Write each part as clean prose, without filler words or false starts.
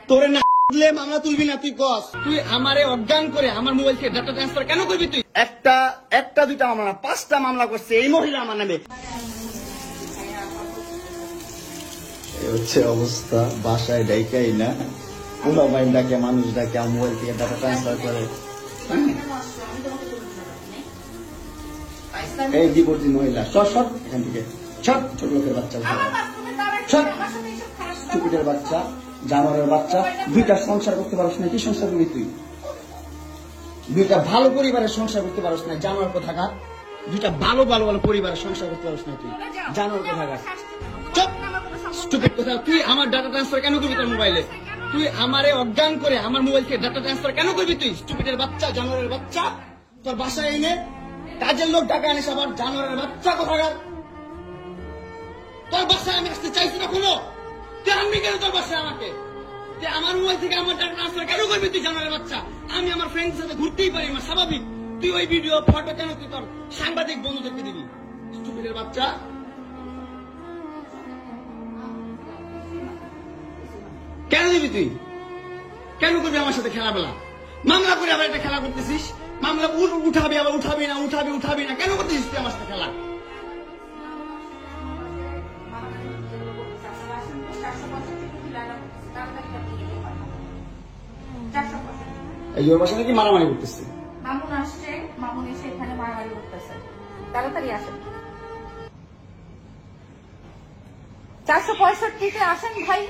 তোরে না দিলে মামলা তুলবি না তুই কস। তুই আমারে অজ্ঞান করে আমার মোবাইল থেকে ডাটা ট্রান্সফার কেন করবি তুই? একটা দুইটা মামলা না 5টা মামলা করছে এই মহিলা আমার নামে। হচ্ছে অবস্থা, বাসায় ডাইকাই না পুরো মাইন্ড ডাকে, মানুষ ডাকে, মোবাইল থেকে ডাটা ট্রান্সফার করে। এই ডিভোর্সি মহিলা সর এখান থেকে, সব ছোট লোকের বাচ্চা, স্টুপিডের বাচ্চা, জানোয়ারের বাচ্চা। দুইটা সংসার করতে পারছ না, কি সংসার করবি তুই? দুইটা ভালো পরিবারের সংসার করতে পারছ না, জানোয়ার কোথাকার। দুইটা ভালো ভালো ভালো পরিবারের সংসার করতে পারছ না তুই, জানোয়ার কোথাকার। চুপ স্টুপিড কথা। তুই আমার ডাটা ট্রান্সফার কেন করবি তোর মোবাইলে? তুই আমারে অজ্ঞান করে আমার মোবাইল থেকে ডাটা ট্রান্সফার কেন করবি তুই? স্টুপিডের বাচ্চা, জানোয়ারের বাচ্চা। তোর বাসায় এনে কাজের লোক টাকা আনিস আবার, জানোয়ারের বাচ্চা কোথাকার। তোর বাসায় আমি আসতে চাইছি না কোনো। তুই আনবি কেন তোর বাসায় আমাকে? তুই আমার মোবাইল থেকে আমার ডাটা ট্রান্সফার কেন করবি তুই, জানোয়ারের বাচ্চা? আমি আমার ফ্রেন্ডের সাথে ঘুরতেই পারি না, স্বাভাবিক। তুই ওই ভিডিও ফটো কেন তুই তোর সাংবাদিক বন্ধুদেরকে দিবি? স্টুপিডের বাচ্চা। কেন দিবি তুই? কেন করবি আমার সাথে খেলাবেলা? মামলা করে আবার একটা খেলা করতেছিস। মামলা উঠাবি আবার উঠাবি না কেন করতেছিস তুই আমার সাথে খেলা? এই ওর বাসা নাকি মারামারি করতেছে। মামুন আসছে, মামুন এসে এখানে মারামারি করতেছে। তাড়াতাড়ি আসেন, 465-তে আসেন ভাই।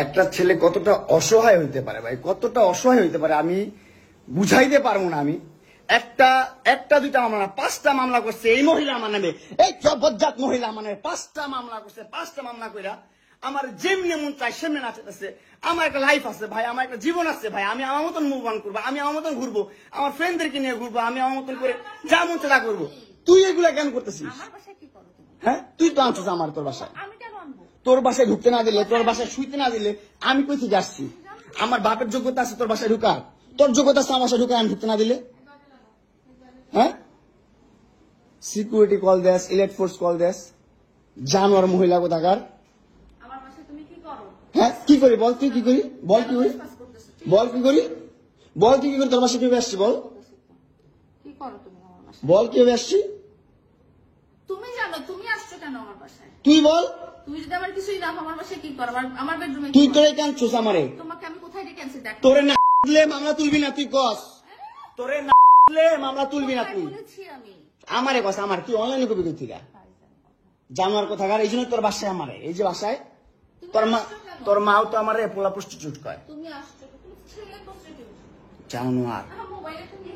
একটা ছেলে কতটা অসহায় হইতে পারে ভাই, কতটা অসহায় হইতে পারে আমি বুঝাইতে পারবো না। আমি একটা দুইটা মামলা না 5টা মামলা করছে এই মহিলা আমার নামে। এই বজ্জাত মহিলা আমার নামে 5টা মামলা করছে। 5টা মামলা কইরা আমার যেমনি মন চাই সেমনি নাচতেছে। আমার একটা লাইফ আছে ভাই, আমার একটা জীবন আছে ভাই। আমি আমার মতন মুভ অন করবো, আমি আমার মতন ঘুরবো, আমার ফ্রেন্ডদেরকে নিয়ে ঘুরবো, আমি আমার মতন করে যা মন চাই তা করবো। তুই এগুলা কেন করতেছিস? হ্যাঁ তুই তো আনছিস আমার তোর বাসায়। তোর বাসায় ঢুকতে না দিলে, তোর বাসায় শুইতে না দিলে আমি কই থেকে আসছি? আমার বাপের যোগ্যতা আছে তোর বাসায় ঢুকার? তোর যোগ্যতা আছে আমার বাসায় ঢুকার আমি ঢুকতে না দিলে? হ্যাঁ সিকিউরিটি কল দেস, ইলেক্ট ফোর্স কল দেস, জানোয়ার মহিলা কোথাকার। হ্যাঁ কি করি বল? তুই কি করি বল? কি করি বল? কি করি বল? তুই কি করি? তোর বাসায় কিভাবে আসছি বল? বল কিভাবে আসছি? তুমি জানো তুমি আসছো কেন আমার বাসায়? তুই বল। তুমি যদি আমার কিছুই না আমার বাসায় কি করো? আমার বেডরুমে তুই তোরে কেন চুস আমারে? তোমাকে আমি কোথায় ডেকে আনছি দেখ। তোরে না দিলে মামলা তুলবি না তুই কস। তোরে না দিলে মামলা তুলবি না তুই। বলেছি আমি আমারে কস। আমার তুই অনলাইনে কবি কই থেকে জানোয়ার কোথাকার। এই জন্য তোর বাসায় আমারে, এই যে বাসায় তোর মাও তো আমারে পোলা প্রস্টিটিউট কয়। তুমি আসছো, তুমি ছেলে প্রস্টিটিউট জানোয়ার। মোবাইলে তুমি